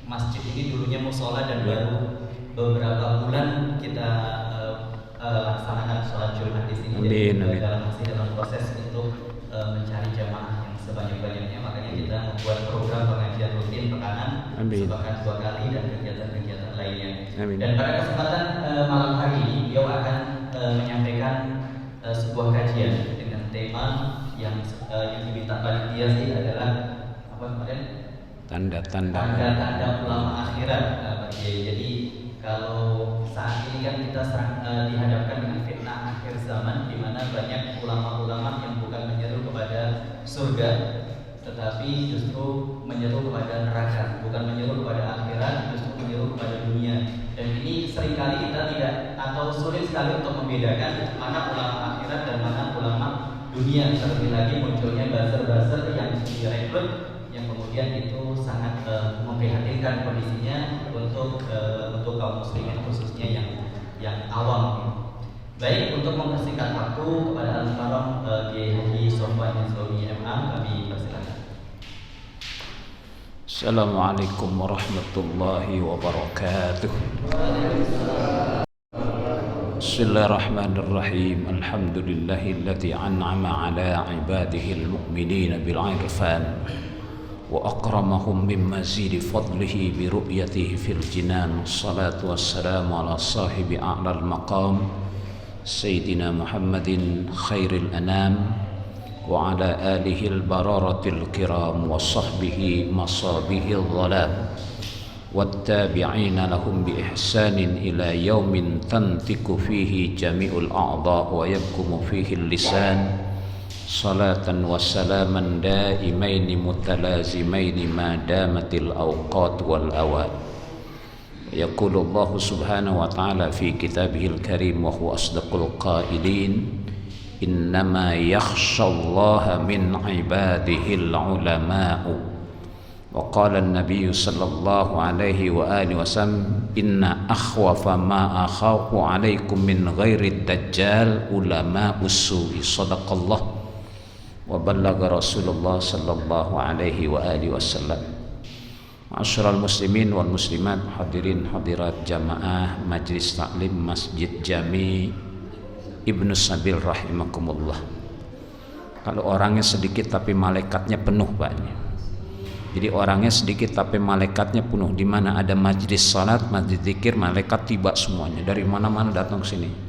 masjid ini dulunya musola dan baru beberapa bulan kita laksanakan sholat Jumat di sini. Amin, Jadi amin. masih dalam proses untuk mencari jamaah yang sebanyak-banyaknya, makanya kita membuat program pengajian rutin pekanan sepekan 2 kali dan kegiatan-kegiatan lainnya. Amin. Dan pada kesempatan malam hari ini beliau akan menyampaikan sebuah kajian dengan tema yang diminta panitia sih adalah apa kemarin? Tanda-tanda ulama akhirat, Pak Kiai. Jadi kalau saat ini kan kita dihadapkan dengan fitnah akhir zaman, di mana banyak ulama-ulama yang bukan menyeru kepada surga, tetapi justru menyeru kepada neraka, bukan menyeru kepada akhirat, justru menyeru kepada dunia. Dan ini seringkali kita tidak atau sulit sekali untuk membedakan mana ulama akhirat dan mana ulama dunia. Terlebih lagi munculnya buzzer-buzzer yang direkrut, yang kemudian itu sangat memprihatinkan kondisinya untuk kaum muslimin khususnya yang awam. Baik, untuk mempersingkat waktu kepada Al-Mukarram Kiai Haji Sofwan Hizlawi MA, kami persilakan. Assalamualaikum warahmatullahi wabarakatuh. Bismillahirrahmanirrahim. Alhamdulillahilladzi an'ama ala ibadihi al-mu'minina bil 'irfan wa akramahum min mazidi fadlihi bi ru'yatihi fil jinan. Salatu wassalamu ala sahibi a'lal maqam Sayyidina Muhammadin khairil anam wa ala alihi al-bararatil kiram wa sahbihi masabihil dhalam wattabi'ina lahum bi ihsanin ila yaumin tantiku fihi jami'ul a'dha' wa yabkumu fihi al-lisan. Salatan wa salaman daimaini mutalazimaini ma damatil awqat wal awad. Yaqulu Allah subhanahu wa ta'ala fi kitabihil karim wa huwa asdaqul qailin, innama yakhshallaha min ibadihil ulama'u. Wa qala an-nabiy sallallahu alaihi wa alihi wasallam, inna akhwafa ma akhafu alaikum min ghairi dajjal ulama'us su'i. Sadaqallah wa ballagha Rasulullah sallallahu alaihi wa alihi wasallam. Ma'asyiral muslimin wal muslimat, hadirin hadirat jamaah Majelis Taklim Masjid Jami Ibnu Sabil rahimakumullah. Kalau orangnya sedikit tapi malaikatnya penuh, Pak. Jadi orangnya sedikit tapi malaikatnya penuh. Di mana ada majelis salat, majelis zikir, malaikat tiba semuanya. Dari mana-mana datang ke sini.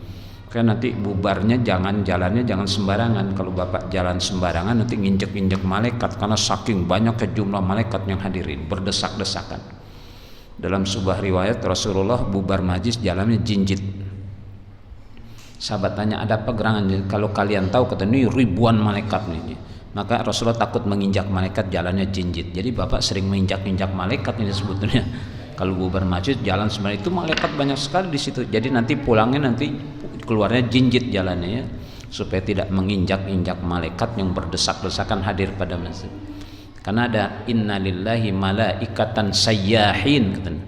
Karena nanti bubarnya jalannya jangan sembarangan. Kalau Bapak jalan sembarangan nanti nginjek-injek malaikat, karena saking banyaknya jumlah malaikat yang hadirin berdesak-desakan. Dalam sebuah riwayat Rasulullah bubar majlis jalannya jinjit. Sahabat tanya, ada apa gerangan? Kalau kalian tahu, kata ini ribuan malaikat nih. Maka Rasulullah takut menginjak malaikat, jalannya jinjit. Jadi Bapak sering menginjak-injak malaikat ini sebetulnya. Kalau bubar majlis jalan sebenarnya itu malaikat banyak sekali di situ. Jadi nanti pulangnya nanti keluarnya jinjit jalannya ya, supaya tidak menginjak-injak malaikat yang berdesak-desakan hadir pada masjid. Karena ada innalillahi malaikatan sayyahin, katanya.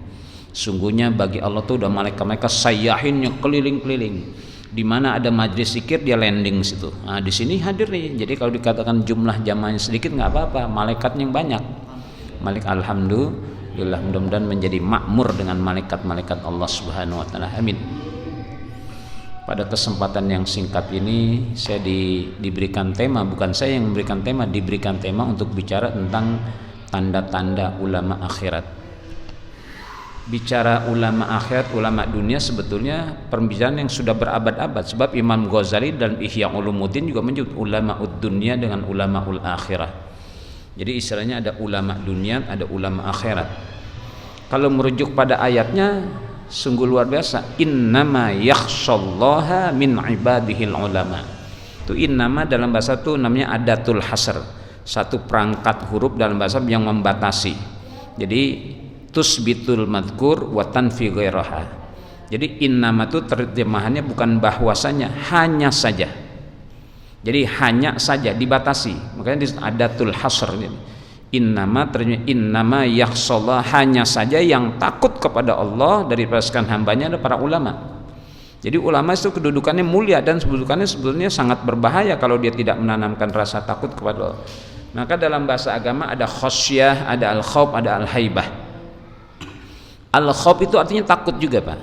Sungguhnya bagi Allah tuh udah malaikat-malaikat sayyahin yang keliling-keliling. Di mana ada majlis zikir dia landing situ. Nah, di sini hadir nih. Jadi kalau dikatakan jumlah jamaahnya sedikit nggak apa-apa, malaikatnya yang banyak. Alhamdulillah, mudah-mudahan menjadi makmur dengan malaikat-malaikat Allah Subhanahu wa taala. Amin. Pada kesempatan yang singkat ini saya diberikan tema, bukan saya yang memberikan tema, diberikan tema untuk bicara tentang tanda-tanda ulama akhirat. Bicara ulama akhirat, ulama dunia sebetulnya pembicaraan yang sudah berabad-abad, sebab Imam Ghazali dan Ihya Ulumuddin juga menyebut ulama dunia dengan ulama akhirah. Jadi istilahnya ada ulama dunia, ada ulama akhirat. Kalau merujuk pada ayatnya sungguh luar biasa. Innama yakhshallaha min ibadihil ulama. Itu innama dalam bahasa itu namanya adatul hasr, satu perangkat huruf dalam bahasa yang membatasi. Jadi tusbitul madhkur wa tanfi ghairaha. Jadi innama itu terjemahannya bukan bahwasanya, hanya saja. Jadi hanya saja dibatasi. Makanya di adatul hasr ini. Innama yakhshallah, hanya saja yang takut kepada Allah dari pasukan hambanya adalah para ulama. Jadi ulama itu kedudukannya mulia dan kedudukannya sebetulnya sangat berbahaya kalau dia tidak menanamkan rasa takut kepada Allah. Maka dalam bahasa agama ada khosyah, ada al-khauf, ada al-haibah. Al-khauf itu artinya takut juga, Pak.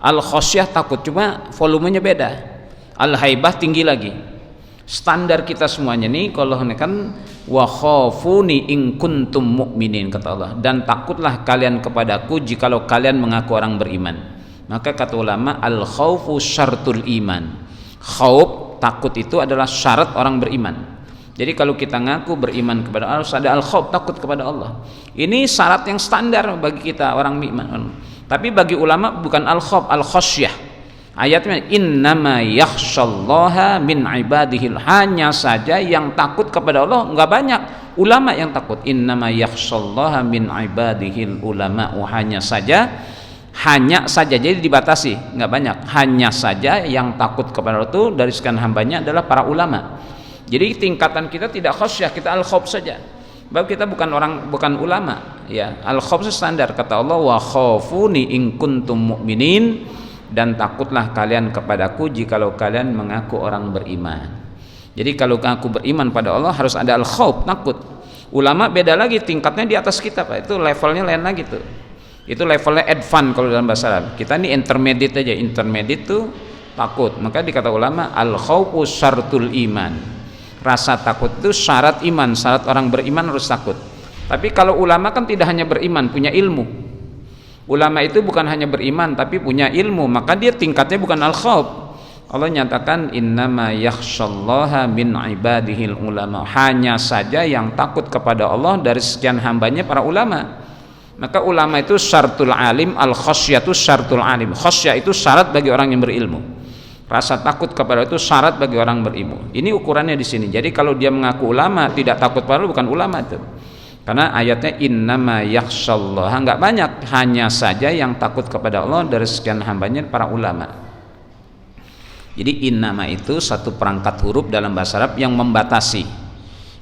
Al-khasyah takut, cuma volumenya beda. Al-haibah tinggi lagi. Standar kita semuanya nih kalau kan wa khafuni in kuntum mu'minin, kata Allah, dan takutlah kalian kepadaku jikalau kalian mengaku orang beriman. Maka kata ulama, al khaufu syartul iman. Khauf, takut itu adalah syarat orang beriman. Jadi kalau kita ngaku beriman kepada Allah harus ada al khauf, takut kepada Allah. Ini syarat yang standar bagi kita orang beriman. Tapi bagi ulama bukan al khauf, al khasyah. Ayatnya innama yakhsyallaha min ibadihil, hanya saja yang takut kepada Allah enggak banyak, ulama yang takut. Innama yakhsyallaha min ibadihil ulama, hanya saja jadi dibatasi, enggak banyak, hanya saja yang takut kepada Allah itu dari sekian hambanya adalah para ulama. Jadi tingkatan kita tidak khasyah, kita al khauf saja. Bahwa kita bukan ulama ya. Al khauf standar, kata Allah wa khafuni in kuntum mu'minin, dan takutlah kalian kepadaku jikalau kalian mengaku orang beriman. Jadi kalau aku beriman pada Allah harus ada al khauf, takut. Ulama beda lagi, tingkatnya di atas kita, Pak. Itu levelnya lain lagi tuh. Itu levelnya advance kalau dalam bahasa Arab. Kita ini intermediate aja. Intermediate tuh takut. Maka dikata ulama al khaufu syartul iman. Rasa takut itu syarat iman, syarat orang beriman harus takut. Tapi kalau ulama kan tidak hanya beriman, punya ilmu. Ulama itu bukan hanya beriman tapi punya ilmu, maka dia tingkatnya bukan al khauf. Allah nyatakan innama yakhsyallaha min ibadihil ulama, hanya saja yang takut kepada Allah dari sekian hambanya para ulama. Maka ulama itu syartul alim, al khasyatu syartul alim. Khasyah itu syarat bagi orang yang berilmu. Rasa takut kepada itu syarat bagi orang berilmu. Ini ukurannya di sini. Jadi kalau dia mengaku ulama tidak takut pada Allah, bukan ulama itu. Karena ayatnya innama yakhsyallaha, enggak banyak, hanya saja yang takut kepada Allah dari sekian hambanya para ulama. Jadi innama itu satu perangkat huruf dalam bahasa Arab yang membatasi.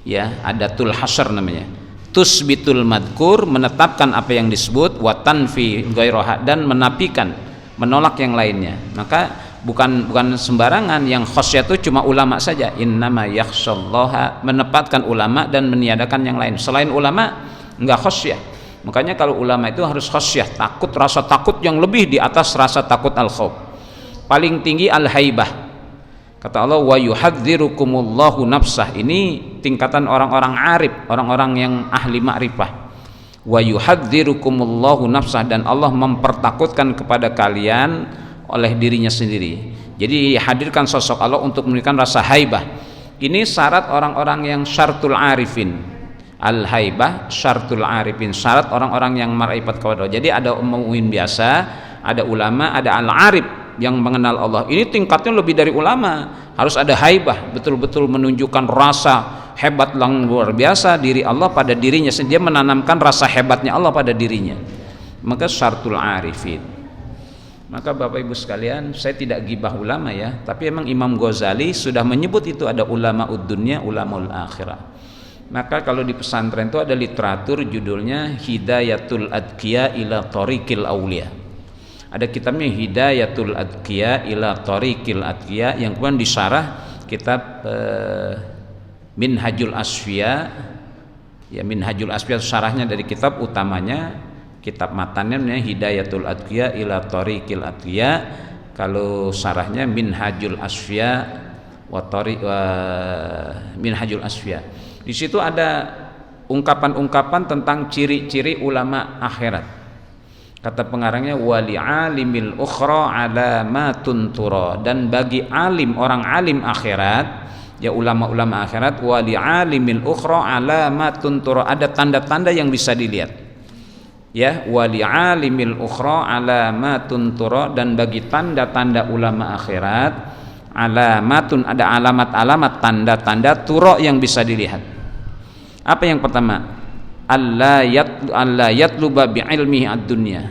Ya, adatul hasr namanya. Tusbitul madkur, menetapkan apa yang disebut, wa tanfi ghairaha, dan menafikan, menolak yang lainnya. Maka bukan sembarangan yang khasyah itu cuma ulama saja. Innama yakhsyallaha, menempatkan ulama dan meniadakan yang lain. Selain ulama enggak khasyah. Makanya kalau ulama itu harus khasyah, takut, rasa takut yang lebih di atas rasa takut al khauf. Paling tinggi al haibah. Kata Allah wa yuhadzirukumullahu nafsah. Ini tingkatan orang-orang arif, orang-orang yang ahli ma'rifah. Wa yuhadzirukumullahu nafsah, dan Allah mempertakutkan kepada kalian oleh dirinya sendiri. Jadi hadirkan sosok Allah untuk memberikan rasa haibah. Ini syarat orang-orang yang syartul arifin. Al haibah syartul arifin, syarat orang-orang yang ma'rifat kepada Allah. Jadi ada mu'min biasa, ada ulama, ada al arif yang mengenal Allah. Ini tingkatnya lebih dari ulama. Harus ada haibah, betul-betul menunjukkan rasa hebat yang luar biasa diri Allah pada dirinya. Dia menanamkan rasa hebatnya Allah pada dirinya. Maka syartul arifin. Maka Bapak Ibu sekalian, saya tidak gibah ulama ya, tapi memang Imam Ghazali sudah menyebut itu ada ulama ud-dunya, ulamaul akhirah. Maka kalau di pesantren itu ada literatur judulnya Hidayatul Adqiya ila Thariqil Auliya. Ada kitabnya Hidayatul Adqiya ila Thariqil Adqiya, yang kemudian disyarah kitab Minhajul Asfiya. Ya, Minhajul Asfiya syarahnya dari kitab utamanya. Kitab matannya Hidayatul Adqiya ila Thariqil Adqiya, kalau syarahnya Minhajul Asfiya wa Minhajul Asfiya. Di situ ada ungkapan-ungkapan tentang ciri-ciri ulama akhirat. Kata pengarangnya wali alimil ukhra alamatun tura, dan bagi alim, orang alim akhirat, ya ulama-ulama akhirat, wali alimil ukhra alamatun tura, ada tanda-tanda yang bisa dilihat. Ya, wali alimil ukhra alamatun tura, dan bagi tanda-tanda ulama akhirat alamatun, ada alamat-alamat, tanda-tanda tura yang bisa dilihat. Apa yang pertama? Allah yatluba bi'ilmihi ad-dunya.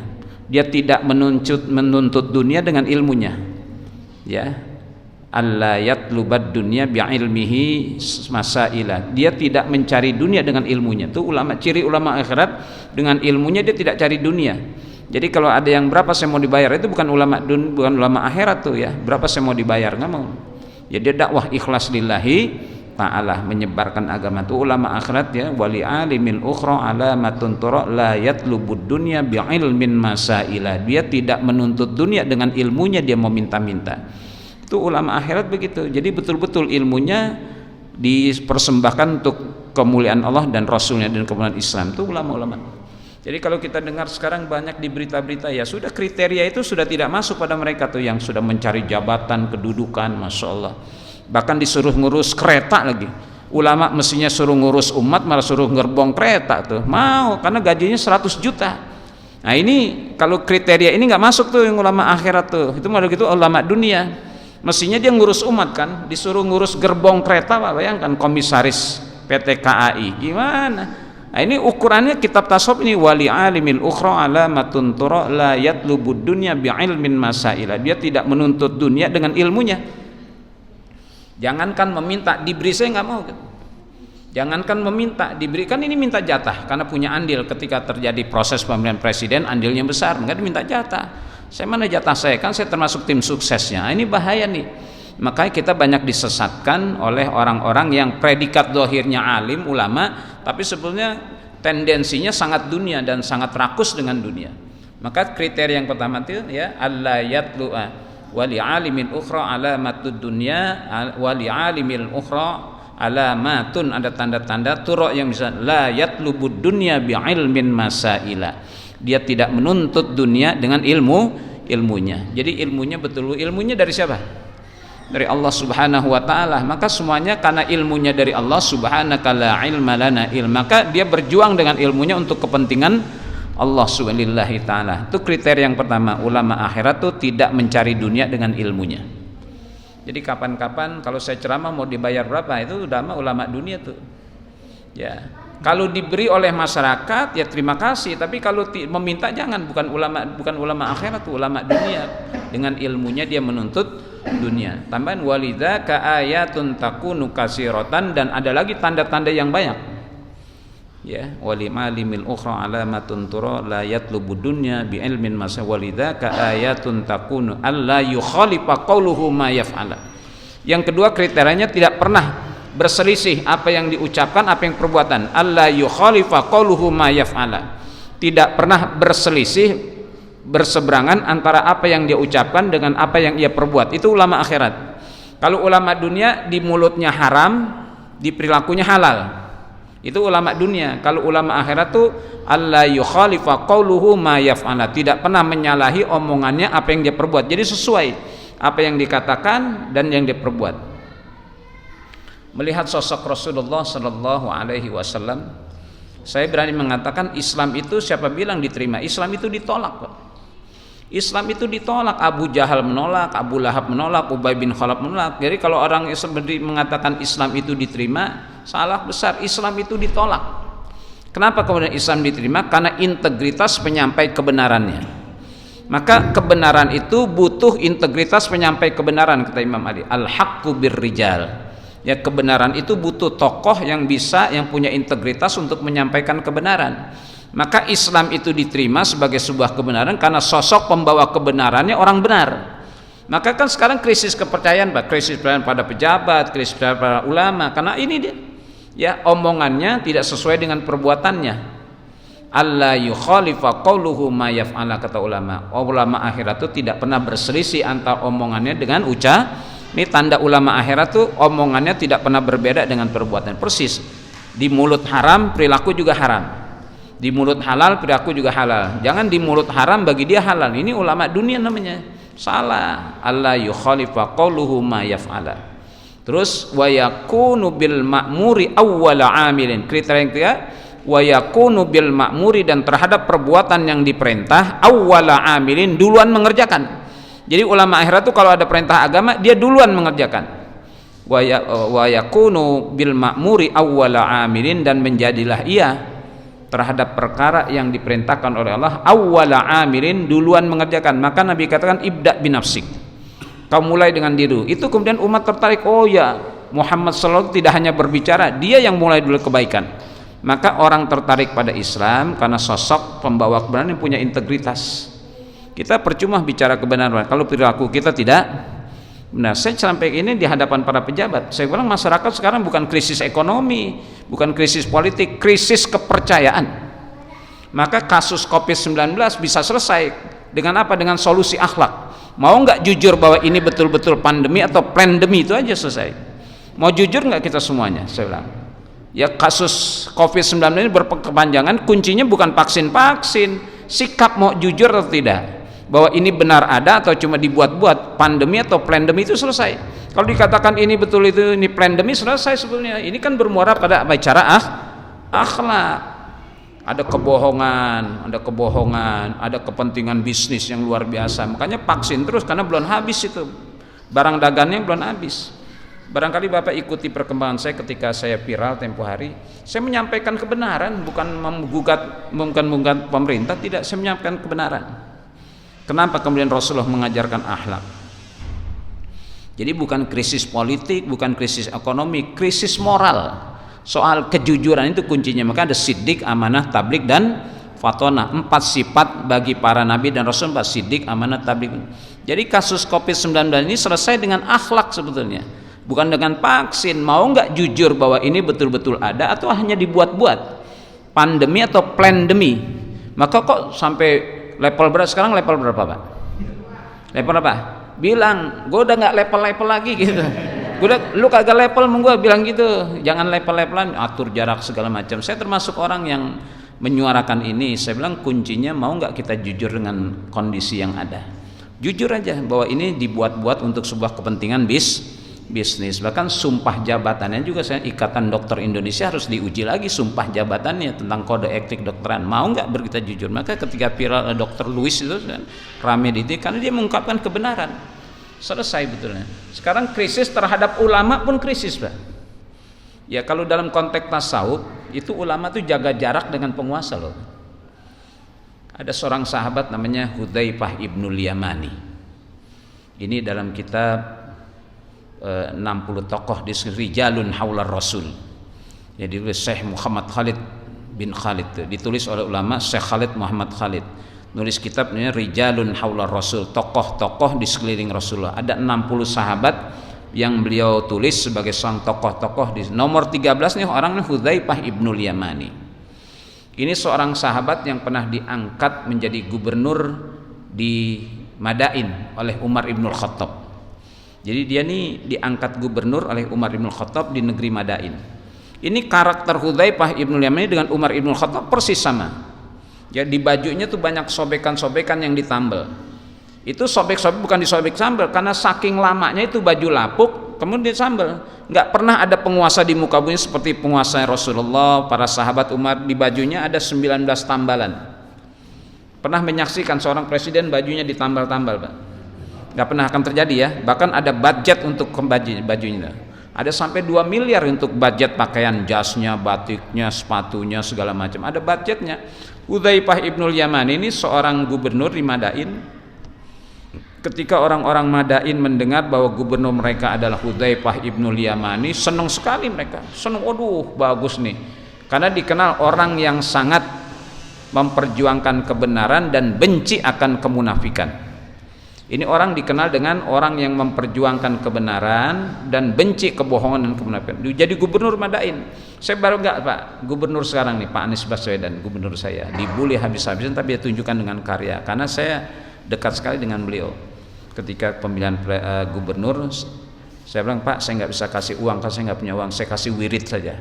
Dia tidak menuntut dunia dengan ilmunya. Ya. Allah yatlubad dunya bi'ilmihi masaila. Dia tidak mencari dunia dengan ilmunya. Itu ulama, ciri ulama akhirat, dengan ilmunya dia tidak cari dunia. Jadi kalau ada yang berapa saya mau dibayar, itu bukan ulama akhirat tuh ya. Berapa saya mau dibayar, enggak mau. Ya dia dakwah ikhlas lillahi, ta'ala, menyebarkan agama itu ulama akhirat ya. Wali alimil ukhra alamatun tura la yatlubud dunya bi'ilmin masaila, dia tidak menuntut dunia dengan ilmunya, dia mau minta-minta. Itu ulama akhirat begitu. Jadi betul-betul ilmunya dipersembahkan untuk kemuliaan Allah dan Rasulnya dan kemuliaan Islam. Itu ulama-ulama. Jadi kalau kita dengar sekarang banyak di berita-berita, ya sudah kriteria itu sudah tidak masuk pada mereka tuh yang sudah mencari jabatan, kedudukan, masya Allah. Bahkan disuruh ngurus kereta lagi. Ulama mestinya suruh ngurus umat, malah suruh ngerbong kereta tuh. Mau, karena gajinya 100 juta. Nah ini kalau kriteria ini nggak masuk tuh yang ulama akhirat tuh. Itu malah gitu ulama dunia. Mestinya dia ngurus umat kan, disuruh ngurus gerbong kereta, Pak, bayangkan komisaris PT KAI. Gimana? Nah ini ukurannya kitab tasawuf ini, wali alimil ukhra alamatun tura la yatlubud dunya bi'ilmin masaila. Dia tidak menuntut dunia dengan ilmunya. Jangankan meminta, diberi, saya nggak mau. Jangankan meminta, diberikan, ini minta jatah karena punya andil. Ketika terjadi proses pemilihan presiden, andilnya besar, nggak diminta jatah. Saya mana jatah saya, kan saya termasuk tim suksesnya. Ini bahaya nih. Makanya kita banyak disesatkan oleh orang-orang yang predikat dohirnya alim, ulama, tapi sebetulnya tendensinya sangat dunia dan sangat rakus dengan dunia. Maka kriteria yang pertama itu ya, alla yatlu'a wali alimil ukhra alamatud dunya, wali alimil ukhra alamatun, ada tanda-tanda turuk yang bisa la yatlubud dunya bi'ilmin masaila. Dia tidak menuntut dunia dengan ilmunya. Jadi ilmunya betul, ilmunya dari siapa? Dari Allah Subhanahu wa taala. Maka semuanya karena ilmunya dari Allah Subhanaka la ilma lana maka dia berjuang dengan ilmunya untuk kepentingan Allah Subhanahu wa taala. Itu kriteria yang pertama, ulama akhirat tuh tidak mencari dunia dengan ilmunya. Jadi kapan-kapan kalau saya ceramah mau dibayar berapa, itu udah mah ulama dunia tuh. Ya. Kalau diberi oleh masyarakat ya terima kasih, tapi kalau meminta jangan, bukan ulama akhirat tuh, ulama dunia. Dengan ilmunya dia menuntut dunia. Tambahan walidza ka ayatun takunu kasiratan, dan ada lagi tanda-tanda yang banyak. Ya, wali malimil ukhra alamatun tura la yatlubud dunya bi ilmin masa walidza ka ayatun takunu alla yukhalifa qawluhu ma yaf'ala. Yang kedua kriterianya tidak pernah berselisih apa yang diucapkan, apa yang perbuatan. Alla yukhalifa qawluhu ma yaf'ala. Tidak pernah berselisih, berseberangan antara apa yang dia ucapkan dengan apa yang ia perbuat. Itu ulama akhirat. Kalau ulama dunia di mulutnya haram, di perilakunya halal. Itu ulama dunia. Kalau ulama akhirat tuh alla yukhalifa qawluhu ma yaf'ala, tidak pernah menyalahi omongannya apa yang dia perbuat. Jadi sesuai apa yang dikatakan dan yang dia perbuat. Melihat sosok Rasulullah sallallahu alaihi wasallam, saya berani mengatakan Islam itu siapa bilang diterima? Islam itu ditolak, Pak. Islam itu ditolak. Abu Jahal menolak, Abu Lahab menolak, Ubay bin Khalaf menolak. Jadi kalau orang Islam mengatakan Islam itu diterima, salah besar. Islam itu ditolak. Kenapa kemudian Islam diterima? Karena integritas penyampai kebenarannya. Maka kebenaran itu butuh integritas penyampai kebenaran, kata Imam Ali. Al-haqqu birrijal. Ya, kebenaran itu butuh tokoh yang bisa, yang punya integritas untuk menyampaikan kebenaran. Maka Islam itu diterima sebagai sebuah kebenaran karena sosok pembawa kebenarannya orang benar. Maka kan sekarang krisis kepercayaan, Pak, krisis kepercayaan pada pejabat, krisis kepercayaan pada ulama, karena ini dia, ya, omongannya tidak sesuai dengan perbuatannya. Alla yukhalifa qawluhu ma yaf'ala, kata ulama. Ulama akhirat itu tidak pernah berselisih antara omongannya dengan ini tanda ulama akhirat itu omongannya tidak pernah berbeda dengan perbuatan. Persis. Di mulut haram, perilaku juga haram. Di mulut halal, perilaku juga halal. Jangan di mulut haram bagi dia halal. Ini ulama dunia namanya. Salah. Alla yukhalifa qawluhu ma yaf'ala. Terus wa yakunu bil ma'muri awwala 'amilin. Kriteria yang ketiga, wa yakunu bil ma'muri, dan terhadap perbuatan yang diperintah awwala 'amilin, duluan mengerjakan. Jadi ulama akhirat itu kalau ada perintah agama dia duluan mengerjakan. Wa yakunu bil ma'muri awwala 'amilin, dan menjadilah ia terhadap perkara yang diperintahkan oleh Allah awwala 'amilin, duluan mengerjakan. Maka Nabi katakan ibda binafsik, kau mulai dengan diri. Itu kemudian umat tertarik, oh ya, Muhammad sallallahu tidak hanya berbicara, dia yang mulai dulu kebaikan. Maka orang tertarik pada Islam karena sosok pembawa kebenaran yang punya integritas. Kita percuma bicara kebenaran kalau perilaku kita tidak Nah, saya sampai ini di hadapan para pejabat, saya bilang masyarakat sekarang bukan krisis ekonomi, bukan krisis politik, krisis kepercayaan. Maka kasus COVID-19 bisa selesai dengan apa? Dengan solusi akhlak. Mau nggak jujur bahwa ini betul-betul pandemi atau plandemi, itu aja selesai. Mau jujur nggak kita semuanya? Saya bilang ya, kasus COVID-19 ini berkepanjangan, kuncinya bukan vaksin, sikap mau jujur atau tidak, bahwa ini benar ada atau cuma dibuat-buat, pandemi atau plandemi, itu selesai. Kalau dikatakan ini betul, itu ini plandemi, selesai sebetulnya. Ini kan bermuara pada bicara akhlak. Ada kebohongan, ada kepentingan bisnis yang luar biasa. Makanya vaksin terus karena belum habis itu, barang dagangnya belum habis. Barangkali Bapak ikuti perkembangan saya ketika saya viral tempo hari. Saya menyampaikan kebenaran, bukan menggugat pemerintah, tidak, saya menyampaikan kebenaran. Kenapa kemudian Rasulullah mengajarkan akhlak? Jadi bukan krisis politik, bukan krisis ekonomi, krisis moral. Soal kejujuran itu kuncinya. Maka ada siddiq, amanah, tabligh, dan fatonah. 4 sifat bagi para nabi dan rasul, 4 siddiq, amanah, tabligh. Jadi kasus COVID-19 ini selesai dengan akhlak sebetulnya, bukan dengan vaksin. Mau nggak jujur bahwa ini betul-betul ada atau hanya dibuat-buat, pandemi atau plandemi? Maka kok sampai level berat sekarang, level berapa Pak? Level apa? Bilang, gue udah nggak level-level lagi gitu. Lu kagak level mau gue bilang gitu. Jangan level-levelan, atur jarak segala macam. Saya termasuk orang yang menyuarakan ini. Saya bilang kuncinya mau nggak kita jujur dengan kondisi yang ada. Jujur aja bahwa ini dibuat-buat untuk sebuah kepentingan bisnis. Bahkan sumpah jabatannya juga, saya Ikatan Dokter Indonesia harus diuji lagi sumpah jabatannya tentang kode etik dokteran. Mau nggak berkita jujur? Maka ketika viral Dr. Louis itu kan rame di itu karena dia mengungkapkan kebenaran. Selesai betulnya. Sekarang krisis terhadap ulama pun krisis, Pak. Ya kalau dalam konteks tasawuf itu ulama tuh jaga jarak dengan penguasa loh. Ada seorang sahabat namanya Hudzaifah ibnul Yamani. Ini dalam kitab 60 tokoh di Rijalun Haular Rasul. Jadi Syekh Muhammad Khalid bin Khalid, ditulis oleh ulama Syekh Khalid Muhammad Khalid. Nulis kitabnya Rijalun Haular Rasul, tokoh-tokoh di sekeliling Rasulullah. Ada 60 sahabat yang beliau tulis sebagai sang tokoh-tokoh. Di nomor 13 nih orangnya Hudzaifah ibnul Yamani. Ini seorang sahabat yang pernah diangkat menjadi gubernur di Madain oleh Umar ibnul Khattab. Jadi dia nih diangkat gubernur oleh Umar ibnul Khattab di negeri Madain. Ini karakter Hudzaifah ibnul Yamani dengan Umar ibnul Khattab persis sama. Ya, di bajunya tuh banyak sobekan-sobekan yang ditambal. Itu sobek-sobek bukan disobek sambal, karena saking lamanya itu baju lapuk kemudian disambal. Nggak pernah ada penguasa di muka bumi seperti penguasa Rasulullah, para sahabat Umar, di bajunya ada 19 tambalan. Pernah menyaksikan seorang presiden bajunya ditambal-tambal, Pak? Nggak pernah akan terjadi ya. Bahkan ada budget untuk bajunya. Ada sampai 2 miliar untuk budget pakaian, jasnya, batiknya, sepatunya, segala macam. Ada budgetnya. Hudzaifah ibnul Yaman ini seorang gubernur di Madain. Ketika orang-orang Madain mendengar bahwa gubernur mereka adalah Hudzaifah ibnul Yamani, senang sekali mereka. Senang, waduh bagus nih. Karena dikenal orang yang sangat memperjuangkan kebenaran dan benci akan kemunafikan. Ini orang dikenal dengan orang yang memperjuangkan kebenaran dan benci kebohongan dan kemunafikan. Jadi gubernur Madain. Saya baru enggak Pak, gubernur sekarang nih Pak Anies Baswedan, gubernur saya. Dibully habis-habisan tapi dia tunjukkan dengan karya. Karena saya dekat sekali dengan beliau. Ketika pemilihan gubernur, saya bilang Pak, saya nggak bisa kasih uang karena saya nggak punya uang. Saya kasih wirid saja.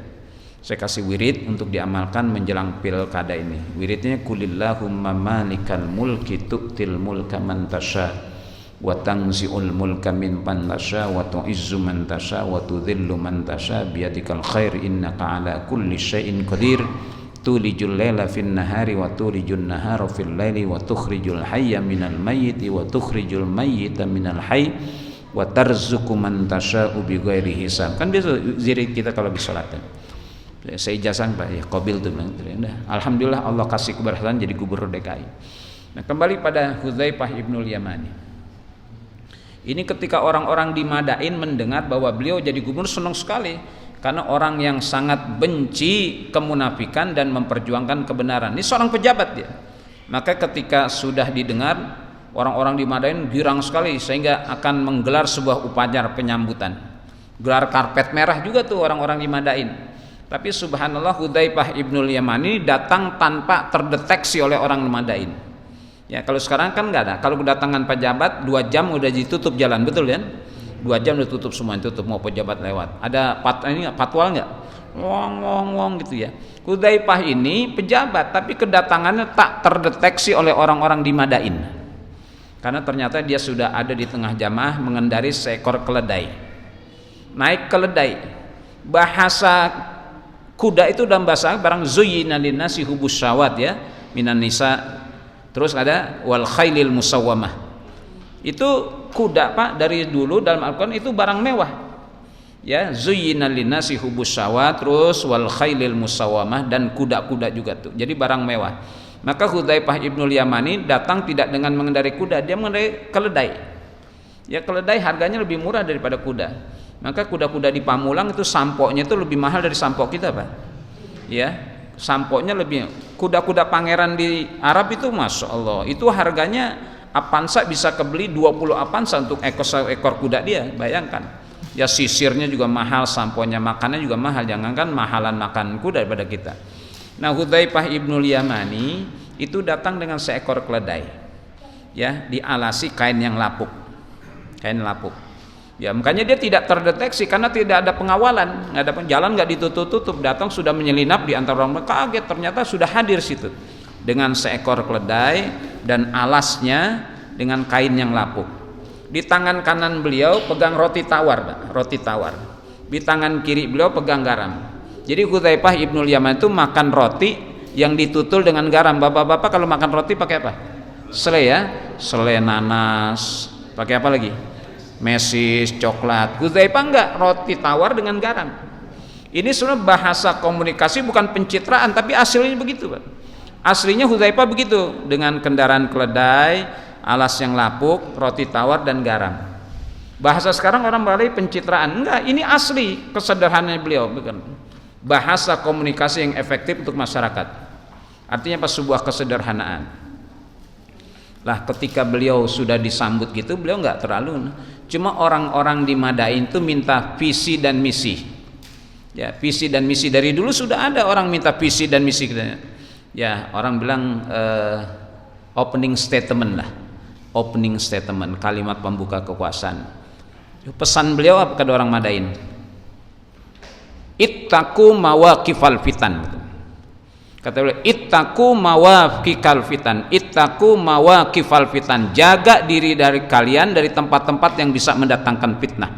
Saya kasih wirid untuk diamalkan menjelang pilkada ini. Wiridnya kulillahumma malikal mulki tu'til mulka man tasha wa tanzi'ul mulka mimman tasha wa tu'izzu man tasha wa tudhillu man tasha biyadikal khair innaka ala kulli syai'in qadir tulijul laila fin nahari wa tulijun nahara fil laili wa tukhrijul hayya minal mayyiti wa tukhrijul mayyita minal hayy wa tarzuqu man tasha'u bighairi hisab. Kan biasa zikir kita kalau habis salat. Saya ijazah Pak ya, qabil tuh bilang. Alhamdulillah Allah kasih keberhasilan jadi gubernur DKI. Nah, kembali pada Hudzaifah ibnul Yamani. Ini ketika orang-orang di Madain mendengar bahwa beliau jadi gubernur, senang sekali karena orang yang sangat benci kemunafikan dan memperjuangkan kebenaran. Ini seorang pejabat dia. Maka ketika sudah didengar Orang-orang di Madain girang sekali sehingga akan menggelar sebuah upacara penyambutan. Gelar karpet merah juga tuh orang-orang di Madain. Tapi subhanallah Hudzaifah ibnul Yamani datang tanpa terdeteksi oleh orang di Madain. Ya kalau sekarang kan nggak ada. Kalau kedatangan pejabat 2 jam udah ditutup jalan, betul kan? 2 jam udah tutup semua, tutup mau pejabat lewat. Ada patwal nggak? Wong gitu ya. Hudzaifah ini pejabat tapi kedatangannya tak terdeteksi oleh orang-orang di Madain. Karena ternyata dia sudah ada di tengah jamaah mengendarai seekor keledai. Naik keledai. Bahasa kuda itu dalam bahasa barang zuyyina linnasi hubus syawat ya, minan nisa. Terus ada wal khailil musawwamah. Itu kuda Pak dari dulu dalam Al-Qur'an itu barang mewah. Ya, zuyyina linnasi hubus syawat, terus wal khailil musawwamah dan kuda-kuda juga tuh. Jadi barang mewah. Maka Hudzaifah ibnul Yamani datang tidak dengan mengendarai kuda, dia mengendarai keledai. Ya keledai harganya lebih murah daripada kuda. Maka kuda-kuda di Pamulang itu sampoknya itu lebih mahal dari sampok kita Pak. Ya sampoknya lebih. Kuda-kuda pangeran di Arab itu Masya Allah itu harganya Avanza bisa kebeli 20 Avanza untuk ekor kuda dia, bayangkan. Ya sisirnya juga mahal, samponya, makannya juga mahal, jangankan mahalan makan kuda daripada kita. Nah Hudzaifah ibnul Yamani itu datang dengan seekor keledai, ya dialasi kain yang lapuk, ya makanya dia tidak terdeteksi karena tidak ada pengawalan, nggak ada jalan, nggak ditutup-tutup, datang sudah menyelinap di antara orang, kaget ternyata sudah hadir situ dengan seekor keledai dan alasnya dengan kain yang lapuk. Di tangan kanan beliau pegang roti tawar, di tangan kiri beliau pegang garam. Jadi Hudzaifah ibnul Yaman itu makan roti yang ditutul dengan garam. Bapak-bapak kalau makan roti pakai apa? Selai ya, selai nanas. Pakai apa lagi? Mesis, coklat. Hudzaifah enggak, roti tawar dengan garam. Ini sebenarnya bahasa komunikasi bukan pencitraan, tapi aslinya begitu, Pak. Aslinya Hudzaifah begitu, dengan kendaraan keledai, alas yang lapuk, roti tawar dan garam. Bahasa sekarang orang balik pencitraan. Enggak, ini asli kesederhanaan beliau, bukan. Bahasa komunikasi yang efektif untuk masyarakat. Artinya apa? Sebuah kesederhanaan. Lah ketika beliau sudah disambut gitu, beliau nggak terlalu. Cuma orang-orang di Madain itu minta visi dan misi. Ya visi dan misi dari dulu sudah ada orang minta visi dan misi. Ya orang bilang opening statement lah, opening statement, kalimat pembuka kekuasaan. Pesan beliau apa kepada orang Madain? Ittaqu mawaqifal fitan. Kata beliau, ittaqu mawaqifal fitan. Ittaqu mawaqifal fitan. Jaga diri dari kalian dari tempat-tempat yang bisa mendatangkan fitnah.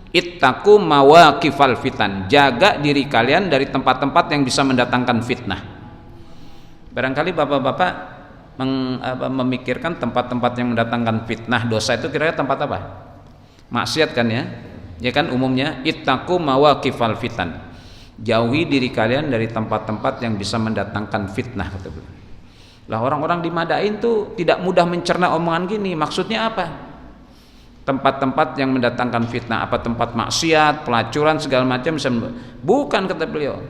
Ittaqu mawaqifal fitan. Jaga diri kalian dari tempat-tempat yang bisa mendatangkan fitnah. Barangkali bapak-bapak memikirkan tempat-tempat yang mendatangkan fitnah, dosa itu kira-kira tempat apa? Maksiat kan ya? Ya kan umumnya ittaqu mawaqifal fitan. Jauhi diri kalian dari tempat-tempat yang bisa mendatangkan fitnah, kata beliau. Lah orang-orang di Madain tuh tidak mudah mencerna omongan gini. Maksudnya apa? Tempat-tempat yang mendatangkan fitnah, apa tempat maksiat, pelacuran segala macam, bukan, kata beliau.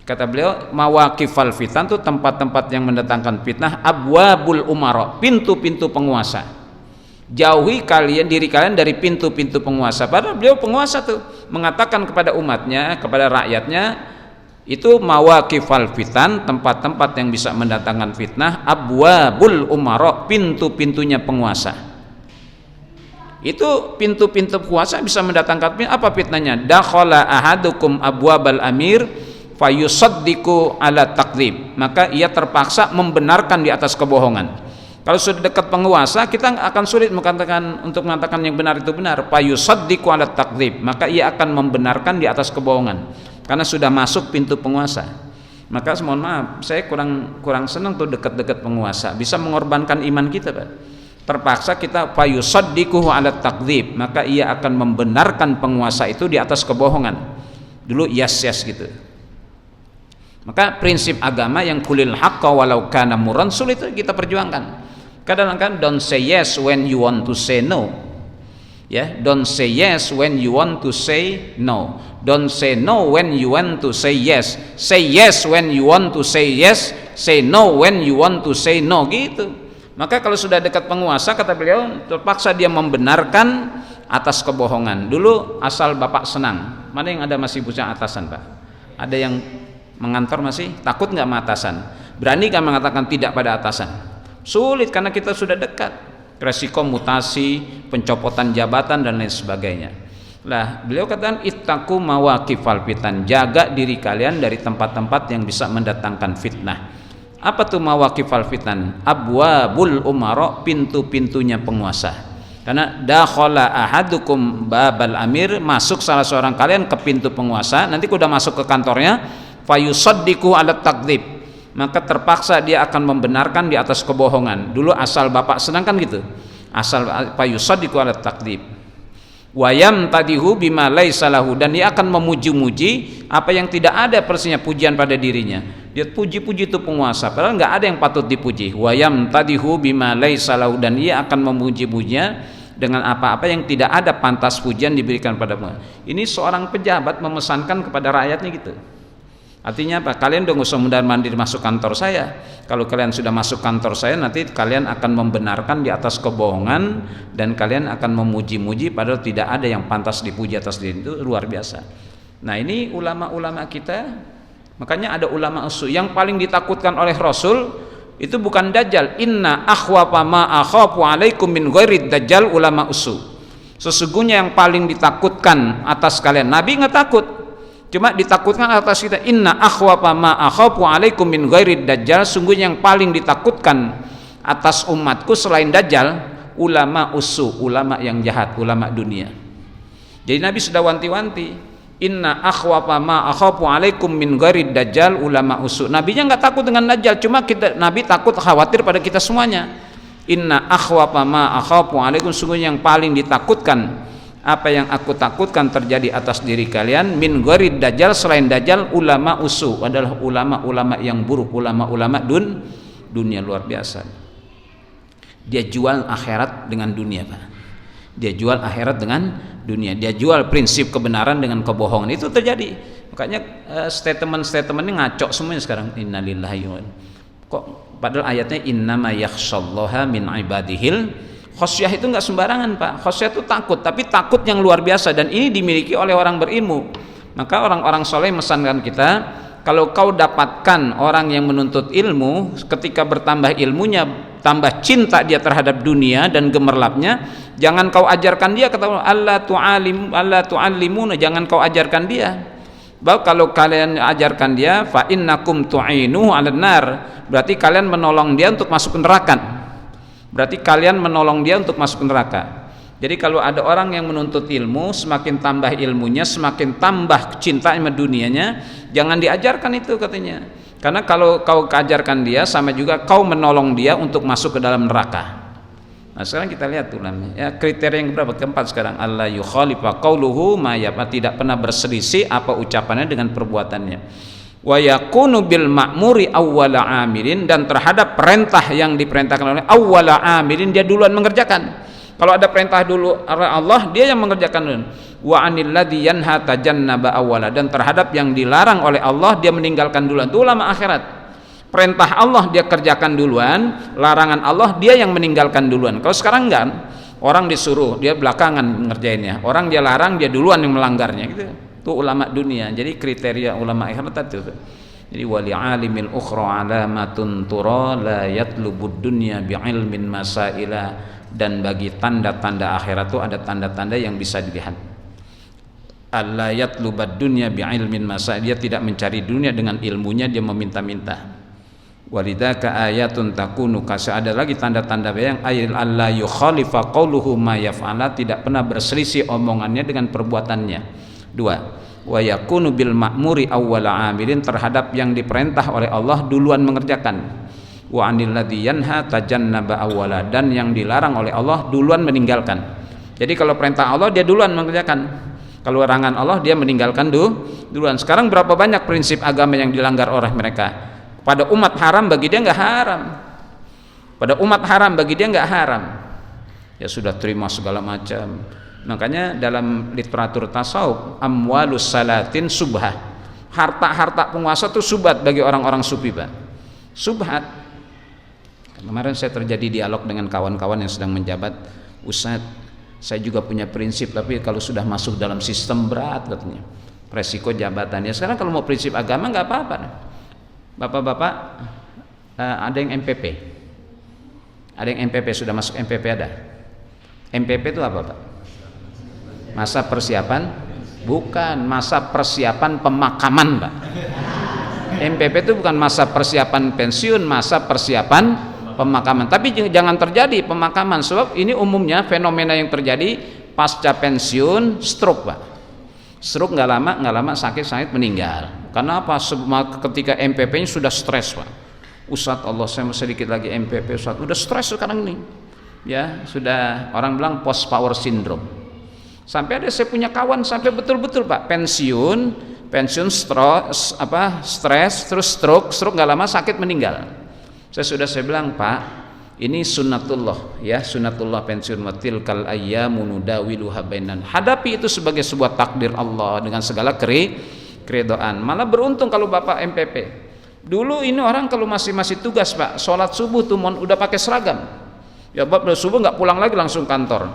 Kata beliau, mawaqifal fitan tuh tempat-tempat yang mendatangkan fitnah, abwabul umara, pintu-pintu penguasa. Jauhi diri kalian dari pintu-pintu penguasa. Padahal beliau penguasa tuh, mengatakan kepada umatnya, kepada rakyatnya, itu mawaqifal fitan, tempat-tempat yang bisa mendatangkan fitnah, abwabul umara, pintu-pintunya penguasa. Itu pintu-pintu penguasa bisa mendatangkan fitnah. Apa fitnahnya? Dakhala ahadukum abwabal amir fayusaddiqu ala takdzib. Maka ia terpaksa membenarkan di atas kebohongan. Kalau sudah dekat penguasa, kita akan sulit mengatakan yang benar itu benar. Fayusaddiqu ala takdzib, maka ia akan membenarkan di atas kebohongan karena sudah masuk pintu penguasa. Maka mohon maaf, saya kurang senang tuh dekat-dekat penguasa, bisa mengorbankan iman kita, Pak. Terpaksa kita fayusaddiqu ala takdzib, maka ia akan membenarkan penguasa itu di atas kebohongan. Dulu yes gitu. Maka prinsip agama yang kulil haqqa walau kana murran sulit itu kita perjuangkan. Kadang-kadang don't say yes when you want to say no. Ya, don't say yes when you want to say no. Don't say no when you want to say yes. Say yes when you want to say yes. Say no when you want to say no, gitu. Maka kalau sudah dekat penguasa, kata beliau, terpaksa dia membenarkan atas kebohongan. Dulu asal Bapak senang, mana yang ada masih punya atasan Pak? Ada yang mengantor masih? Takut nggak sama atasan? Berani nggak mengatakan tidak pada atasan? Sulit karena kita sudah dekat. Resiko mutasi, pencopotan jabatan dan lain sebagainya. Lah, beliau katakan ittaqu mawaqifal fitan, jaga diri kalian dari tempat-tempat yang bisa mendatangkan fitnah. Apa tuh mawaqifal fitan? Abwabul umara, pintu-pintunya penguasa. Karena dakhala ahadukum babal amir, masuk salah seorang kalian ke pintu penguasa, nanti udah masuk ke kantornya, fayusaddiqu ala takdzib, maka terpaksa dia akan membenarkan di atas kebohongan. Dulu asal Bapak senang kan gitu, asal fayusaddiqu ala takdzib, wayam tadihu bima laisa lahu, dan dia akan memuji-muji apa yang tidak ada persinya pujian pada dirinya. Dia puji-puji itu penguasa padahal nggak ada yang patut dipuji. Wayam tadihu bima laisa lahu, dan dia akan memuji-mujinya dengan apa-apa yang tidak ada pantas pujian diberikan pada penguasa. Ini seorang pejabat memesankan kepada rakyatnya gitu. Artinya apa? Kalian udah nggak usah mundar-mandir masuk kantor saya. Kalau kalian sudah masuk kantor saya, nanti kalian akan membenarkan di atas kebohongan dan kalian akan memuji-muji padahal tidak ada yang pantas dipuji atas diri. Itu luar biasa. Nah, ini ulama-ulama kita, makanya ada ulama usul yang paling ditakutkan oleh Rasul itu bukan dajjal. Inna akhwafa ma akhafu alaikum min ghairid dajjal ulama usul. Sesungguhnya yang paling ditakutkan atas kalian, Nabi nggak takut, cuma ditakutkan atas kita. Inna akhwafa ma akhafu alaikum min ghairid dajjal, sungguhnya yang paling ditakutkan atas umatku selain dajjal ulama usu, ulama yang jahat, ulama dunia. Jadi Nabi sudah wanti-wanti, inna akhwafa ma akhafu alaikum min ghairid dajjal ulama usu. Nabinya nggak takut dengan dajjal, cuma Nabi takut, khawatir pada kita semuanya. Inna akhwafa ma akhafu alaikum, sungguhnya yang paling ditakutkan, apa yang aku takutkan terjadi atas diri kalian, min gharid dajjal, selain dajjal ulama usu, adalah ulama-ulama yang buruk, ulama-ulama dunia. Luar biasa. Dia jual akhirat dengan dunia, Pak. Dia jual akhirat dengan dunia. Dia jual prinsip kebenaran dengan kebohongan. Itu terjadi. Makanya statement-statement ini ngaco semuanya sekarang. Innalillahi wa kok padahal ayatnya innama yakhshallaha min ibadihil khosyah. Itu nggak sembarangan, Pak. Khosyah itu takut, tapi takut yang luar biasa, dan ini dimiliki oleh orang berilmu. Maka orang-orang soleh mesankan kita, kalau kau dapatkan orang yang menuntut ilmu, ketika bertambah ilmunya, tambah cinta dia terhadap dunia dan gemerlapnya, jangan kau ajarkan dia, kata Allah tu'allimuna, jangan kau ajarkan dia. Bahwa kalau kalian ajarkan dia, fa innakum tu'inu 'alan nar, berarti kalian menolong dia untuk masuk ke neraka. Berarti kalian menolong dia untuk masuk neraka. Jadi kalau ada orang yang menuntut ilmu, semakin tambah ilmunya, semakin tambah cinta sama dunianya, jangan diajarkan itu, katanya. Karena kalau kau ajarkan dia, sama juga kau menolong dia untuk masuk ke dalam neraka. Nah, sekarang kita lihat tuh ya, kriteria yang berapa? Keempat sekarang. Allah yukhalifa qauluhu ma yaf'al, tidak pernah berselisih apa ucapannya dengan perbuatannya. Wa yakunu bil ma'muri awwala amilin, dan terhadap perintah yang diperintahkan oleh awwala amilin, dia duluan mengerjakan. Kalau ada perintah dulu oleh Allah, dia yang mengerjakan dulu. Wa anil ladzi yanha tajannaba awwala, dan terhadap yang dilarang oleh Allah dia meninggalkan duluan. Itu ulama akhirat. Perintah Allah dia kerjakan duluan, larangan Allah dia yang meninggalkan duluan. Kalau sekarang enggak, orang disuruh dia belakangan ngerjainnya, orang dia larang dia duluan yang melanggarnya gitu. Itu ulama dunia. Jadi kriteria ulama akhirat itu. Jadi wali alimil ukhra alamatun tura la yatlubud dunya bi'ilmin masaila, dan bagi tanda-tanda akhirat itu ada tanda-tanda yang bisa dilihat. Alla yatlubad dunya bi'ilmin masail, dia tidak mencari dunia dengan ilmunya, dia meminta-minta. Walidaka ayatun takunu, kasih ada lagi tanda-tanda yang ayil alla yukhalifa qauluhu ma yaf'ala, tidak pernah berselisih omongannya dengan perbuatannya. Dua, wa yakunu bil ma'muri awwala amilin, terhadap yang diperintah oleh Allah duluan mengerjakan. Wa anil ladzi yanha tajannaba awwala, dan yang dilarang oleh Allah duluan meninggalkan. Jadi kalau perintah Allah dia duluan mengerjakan, kalau larangan Allah dia meninggalkan duluan. Sekarang berapa banyak prinsip agama yang dilanggar oleh mereka? Pada umat haram bagi dia nggak haram, pada umat haram bagi dia nggak haram, ya sudah terima segala macam. Makanya dalam literatur tasawuf, amwalus salatin subhat, harta-harta penguasa itu subhat bagi orang-orang sufi, Pak. Subhat. Kemarin saya terjadi dialog dengan kawan-kawan yang sedang menjabat, Ustaz, saya juga punya prinsip, tapi kalau sudah masuk dalam sistem berat katanya, resiko jabatannya. Sekarang kalau mau prinsip agama nggak apa-apa. Bapak-bapak, ada yang MPP, ada yang MPP, sudah masuk MPP ada. MPP itu apa Pak? Masa persiapan? Bukan, masa persiapan pemakaman Pak. MPP itu bukan masa persiapan pensiun, masa persiapan pemakaman. Tapi jangan terjadi pemakaman, sebab ini umumnya fenomena yang terjadi pasca pensiun stroke Pak. Stroke nggak lama sakit meninggal. Karena apa? Ketika MPP-nya sudah stres Pak. Ustadz, Allah saya sedikit lagi MPP Ustadz, udah stres sekarang ini. Ya, sudah orang bilang post power syndrome. Sampai ada saya punya kawan sampai betul-betul Pak pensiun stres terus stroke nggak lama sakit meninggal. Saya bilang Pak, ini sunnatullah ya, sunnatullah pensiun, watil kal ayyamu nudawiluha bainan. Hadapi itu sebagai sebuah takdir Allah dengan segala keredoan. Malah beruntung kalau Bapak MPP. Dulu ini orang kalau masih tugas Pak, sholat subuh tuh udah pakai seragam. Ya Bapak subuh nggak pulang lagi langsung kantor.